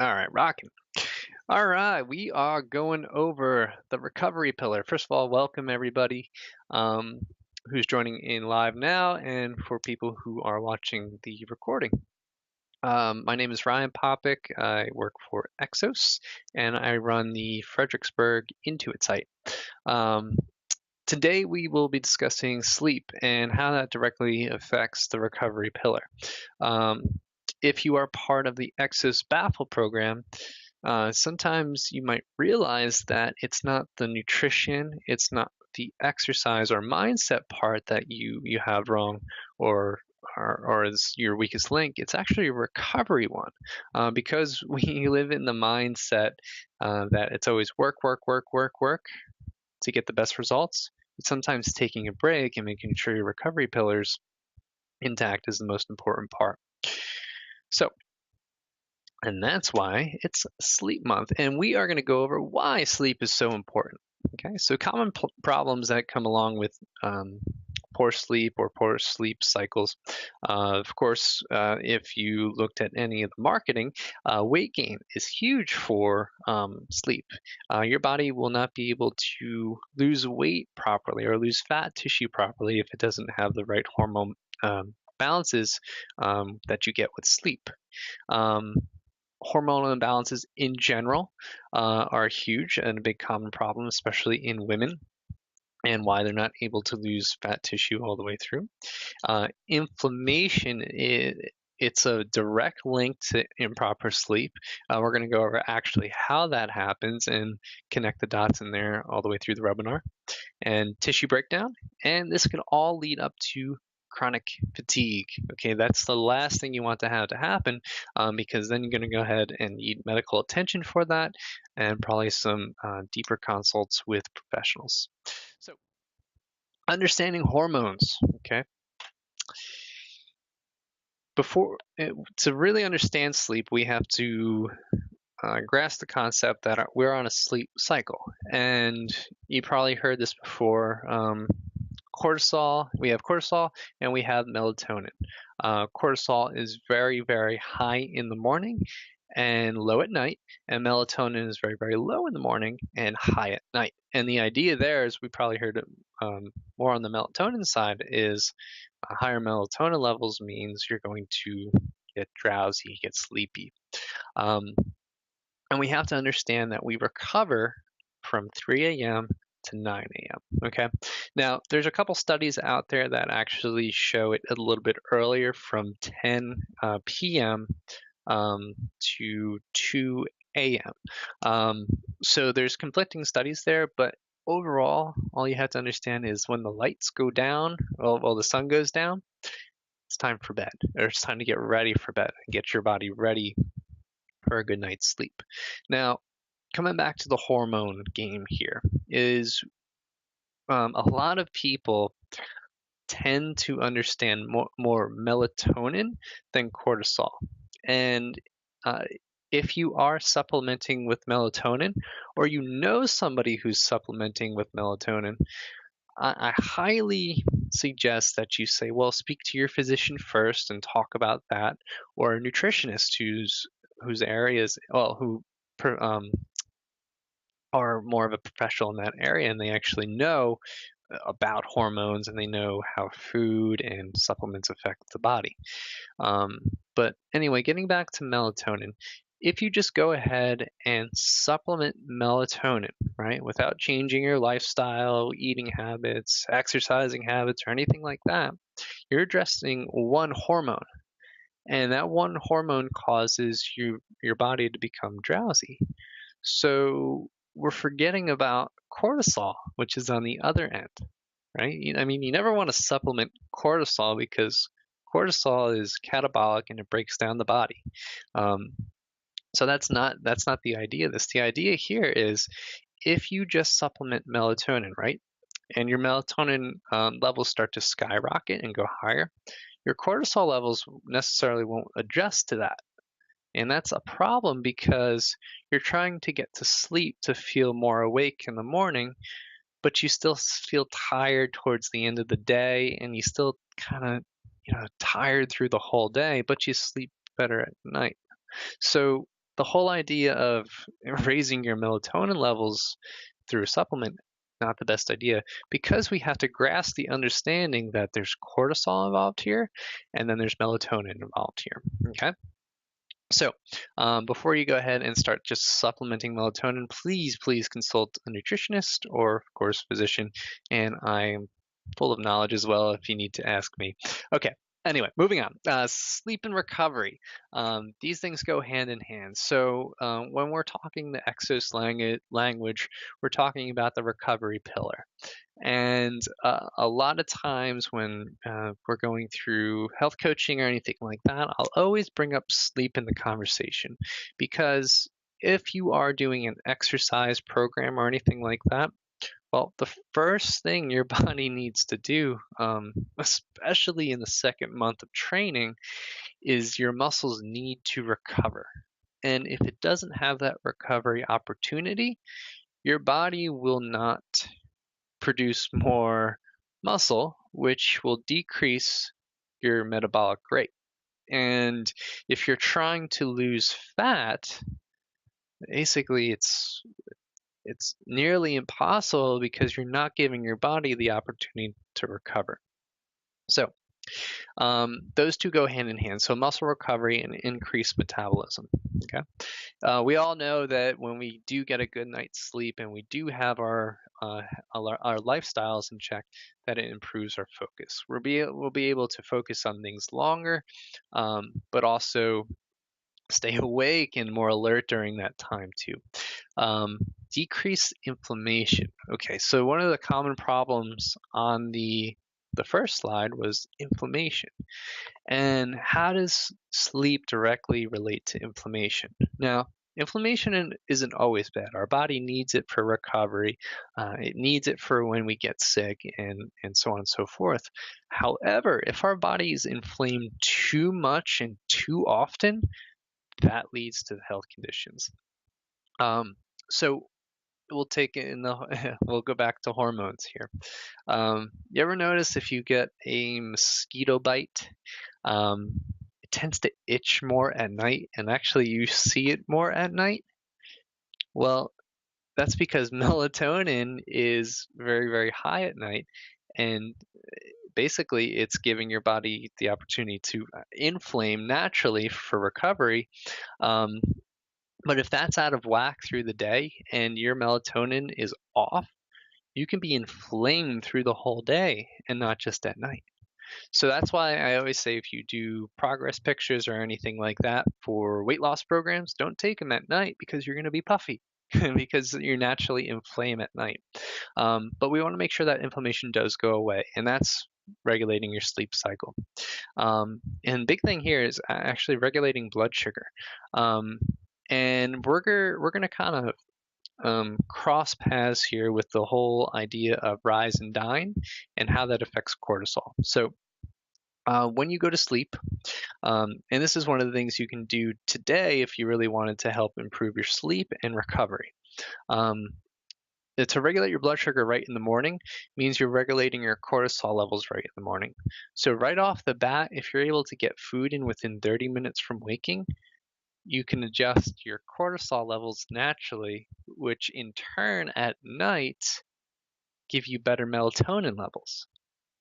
All right, rocking. All right, we are going over the recovery pillar. First of all, welcome everybody um, who's joining in live now, and for people who are watching the recording. My name is Ryan Popick. I work for Exos, and I run the Fredericksburg Intuit site. Um, Today, we will be discussing sleep and how that directly affects the recovery pillar. Um, if you are part of the Exos Baffle program, sometimes you might realize that it's not the nutrition, it's not the exercise or mindset part that you have wrong or or is your weakest link. It's actually a recovery one, because we live in the mindset that it's always work, work, work, work, work to get the best results. But sometimes taking a break and making sure your recovery pillars intact is the most important part. So and that's why it's Sleep Month. And we are going to go over why sleep is so important. Okay, so common problems that come along with poor sleep or poor sleep cycles. Of course, if you looked at any of the marketing, weight gain is huge for sleep. Your body will not be able to lose weight properly or lose fat tissue properly if it doesn't have the right hormone balances that you get with sleep. Um, Hormonal imbalances in general are huge and a big common problem, especially in women, and why they're not able to lose fat tissue all the way through. Inflammation, it's a direct link to improper sleep. We're going to go over actually how that happens and connect the dots in there all the way through the webinar. And tissue breakdown, and this can all lead up to chronic fatigue. Okay, that's the last thing you want to have to happen, because then you're going to go ahead and need medical attention for that and probably some deeper consults with professionals. So, understanding hormones. Okay, to really understand sleep, we have to grasp the concept that we're on a sleep cycle. And you probably heard this before. Cortisol, we have cortisol and we have melatonin. Cortisol is very, very high in the morning and low at night, and melatonin is very, very low in the morning and high at night. And the idea there is we probably heard it more on the melatonin side is higher melatonin levels means you're going to get drowsy, get sleepy. Um, and we have to understand that we recover from 3 a.m. to 9 a.m. Okay. Now, there's a couple studies out there that actually show it a little bit earlier from 10 p.m. To 2 a.m. So there's conflicting studies there, but overall, all you have to understand is when the lights go down, well, the sun goes down, it's time for bed, or it's time to get ready for bed and get your body ready for a good night's sleep. Now, coming back to the hormone game here, is a lot of people tend to understand more melatonin than cortisol. And uh, if you are supplementing with melatonin, or you know somebody who's supplementing with melatonin, I highly suggest that you say, well, speak to your physician first and talk about that, or a nutritionist whose areas, well, who are more of a professional in that area and they actually know about hormones and they know how food and supplements affect the body. Um, but anyway, getting back to melatonin, if you just go ahead and supplement melatonin, right, without changing your lifestyle, eating habits, exercising habits, or anything like that, you're addressing one hormone. And that one hormone causes your body to become drowsy. So we're forgetting about cortisol, which is on the other end, right? I mean, you never want to supplement cortisol because cortisol is catabolic and it breaks down the body. Um, so that's not the idea of this. The idea here is if you just supplement melatonin, right, and your melatonin levels start to skyrocket and go higher, your cortisol levels necessarily won't adjust to that. And that's a problem because you're trying to get to sleep to feel more awake in the morning, but you still feel tired towards the end of the day and you still kind of, tired through the whole day, but you sleep better at night. So the whole idea of raising your melatonin levels through a supplement, not the best idea, because we have to grasp the understanding that there's cortisol involved here and then there's melatonin involved here. Okay. So, before you go ahead and start just supplementing melatonin, please consult a nutritionist or, of course, physician. And I'm full of knowledge as well if you need to ask me. Okay. Anyway, moving on. Sleep and recovery. These things go hand in hand. So, when we're talking the Exos language, we're talking about the recovery pillar. And a lot of times when we're going through health coaching or anything like that, I'll always bring up sleep in the conversation, because if you are doing an exercise program or anything like that, well, the first thing your body needs to do, especially in the second month of training, is your muscles need to recover. And if it doesn't have that recovery opportunity, your body will not produce more muscle, which will decrease your metabolic rate. And if you're trying to lose fat, basically it's nearly impossible because you're not giving your body the opportunity to recover. So those two go hand in hand. So muscle recovery and increased metabolism. Okay. We all know that when we do get a good night's sleep and we do have our lifestyles in check, that it improves our focus. We'll be able to focus on things longer, but also stay awake and more alert during that time too. Decrease inflammation. Okay, so one of the common problems on the first slide was inflammation. And how does sleep directly relate to inflammation? Now, inflammation isn't always bad. Our body needs it for recovery. It needs it for when we get sick and so on and so forth. However, if our body is inflamed too much and too often, that leads to health conditions. So we'll take it in the we'll go back to hormones here. You ever notice if you get a mosquito bite, it tends to itch more at night, and actually you see it more at night? Well, that's because melatonin is very, very high at night, and basically it's giving your body the opportunity to inflame naturally for recovery. But if that's out of whack through the day and your melatonin is off, you can be inflamed through the whole day and not just at night. So that's why I always say if you do progress pictures or anything like that for weight loss programs, don't take them at night because you're going to be puffy because you're naturally inflamed at night. But we want to make sure that inflammation does go away, and that's regulating your sleep cycle. And big thing here is actually regulating blood sugar. And we're going to kind of cross paths here with the whole idea of rise and dine and how that affects cortisol. So when you go to sleep, and this is one of the things you can do today if you really wanted to help improve your sleep and recovery. To regulate your blood sugar right in the morning means you're regulating your cortisol levels right in the morning. So right off the bat, if you're able to get food in within 30 minutes from waking, you can adjust your cortisol levels naturally, which in turn at night give you better melatonin levels.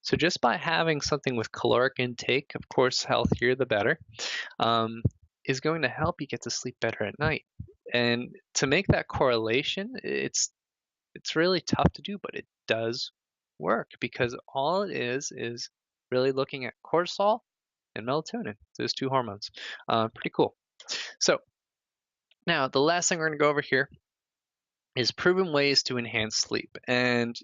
So just by having something with caloric intake, of course, healthier the better, is going to help you get to sleep better at night. And to make that correlation, it's really tough to do, but it does work because all it is really looking at cortisol and melatonin, those two hormones. Pretty cool. So now the last thing we're going to go over here is proven ways to enhance sleep. And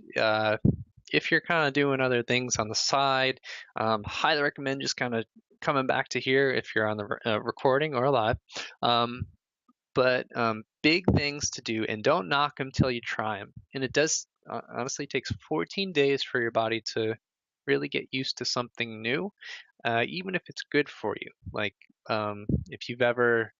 if you're kind of doing other things on the side, highly recommend just kind of coming back to here if you're on the recording or live. But big things to do, and don't knock them till you try them. And it does honestly takes 14 days for your body to really get used to something new, even if it's good for you. Like if you've ever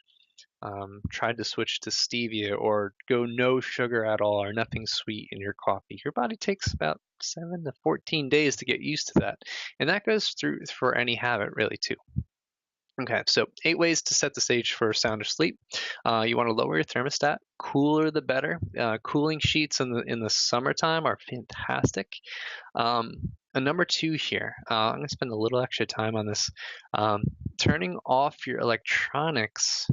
tried to switch to stevia or go no sugar at all or nothing sweet in your coffee, your body takes about 7 to 14 days to get used to that. And that goes through for any habit really too. Okay, so 8 ways to set the stage for sounder sleep. You want to lower your thermostat. Cooler the better. Cooling sheets in the summertime are fantastic. Um, and number 2 here, I'm going to spend a little extra time on this. Um, Turning off your electronics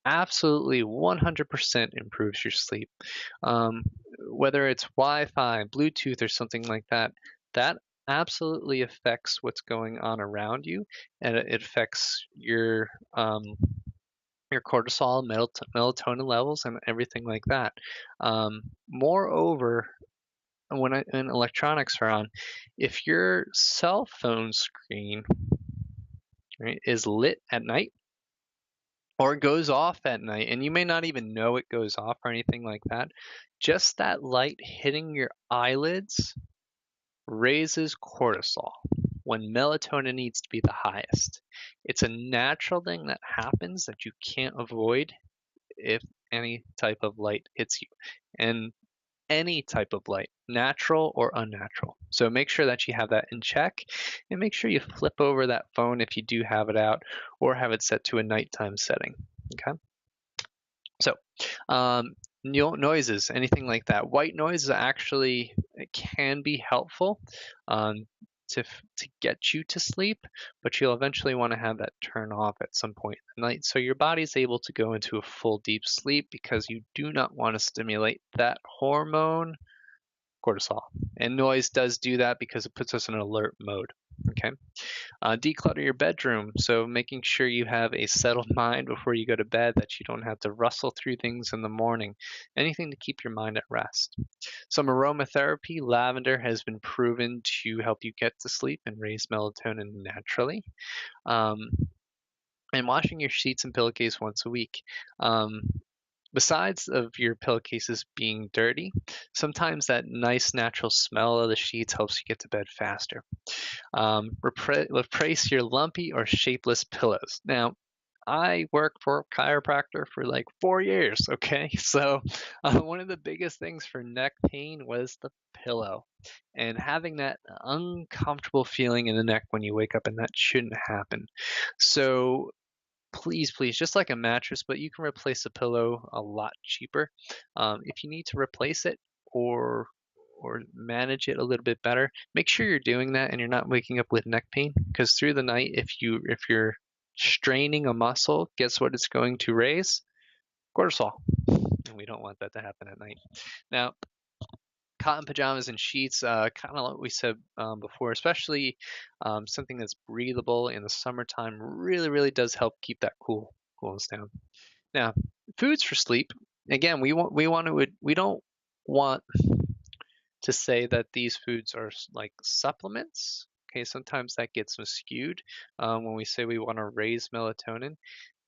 absolutely 100% improves your sleep. Um, whether it's Wi-Fi, Bluetooth, or something like that, that absolutely affects what's going on around you, and it affects your cortisol, melatonin levels, and everything like that. Moreover, when electronics are on, if your cell phone screen, right, is lit at night or goes off at night, and you may not even know it goes off or anything like that, just that light hitting your eyelids raises cortisol when melatonin needs to be the highest. It's a natural thing that happens that you can't avoid if any type of light hits you. And any type of light, natural or unnatural. So make sure that you have that in check, and make sure you flip over that phone if you do have it out, or have it set to a nighttime setting. Okay. So, noises, anything like that. White noise is actually, it can be helpful um, to get you to sleep, but you'll eventually want to have that turn off at some point in the night, so your body's able to go into a full deep sleep, because you do not want to stimulate that hormone, cortisol. And noise does do that because it puts us in alert mode. Okay. Declutter your bedroom. So making sure you have a settled mind before you go to bed, that you don't have to rustle through things in the morning. Anything to keep your mind at rest. Some aromatherapy, lavender has been proven to help you get to sleep and raise melatonin naturally. Um, and washing your sheets and pillowcase once a week. Um, Besides of your pillowcases being dirty, sometimes that nice natural smell of the sheets helps you get to bed faster. Replace your lumpy or shapeless pillows. Now, I worked for a chiropractor for like 4 years, okay? So, one of the biggest things for neck pain was the pillow. And having that uncomfortable feeling in the neck when you wake up, and that shouldn't happen. So, please, please, just like a mattress, but you can replace a pillow a lot cheaper. If you need to replace it, or manage it a little bit better, make sure you're doing that and you're not waking up with neck pain, because through the night, if you're straining a muscle, guess what it's going to raise? Cortisol. And we don't want that to happen at night. Now, cotton pajamas and sheets, kind of like we said before, especially something that's breathable in the summertime, really, really does help keep that cool us down. Now, foods for sleep. Again, we don't want to say that these foods are like supplements. Okay, sometimes that gets skewed when we say we want to raise melatonin.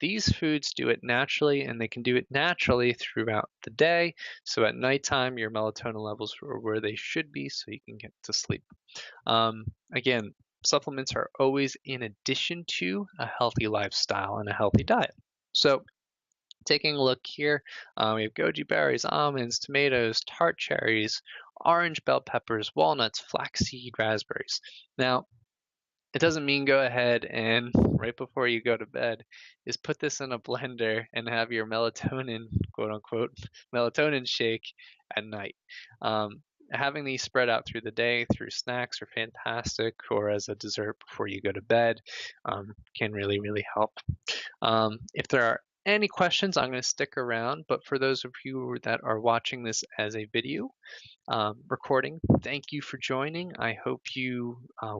These foods do it naturally, and they can do it naturally throughout the day. So at nighttime, your melatonin levels are where they should be, so you can get to sleep. Again, supplements are always in addition to a healthy lifestyle and a healthy diet. So taking a look here, we have goji berries, almonds, tomatoes, tart cherries, orange bell peppers, walnuts, flaxseed, raspberries. Now, it doesn't mean go ahead and right before you go to bed is put this in a blender and have your melatonin, quote unquote, melatonin shake at night. Having these spread out through the day through snacks are fantastic, or as a dessert before you go to bed, can really, really help. If there are any questions, I'm going to stick around, but for those of you that are watching this as a video recording, thank you for joining. I hope you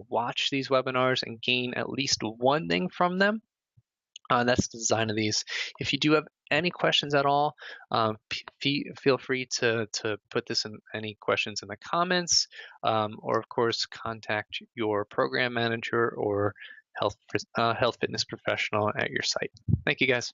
watch these webinars and gain at least one thing from them. That's the design of these. If you do have any questions at all, feel free to put this in any questions in the comments, or of course contact your program manager or health fitness professional at your site. Thank you guys.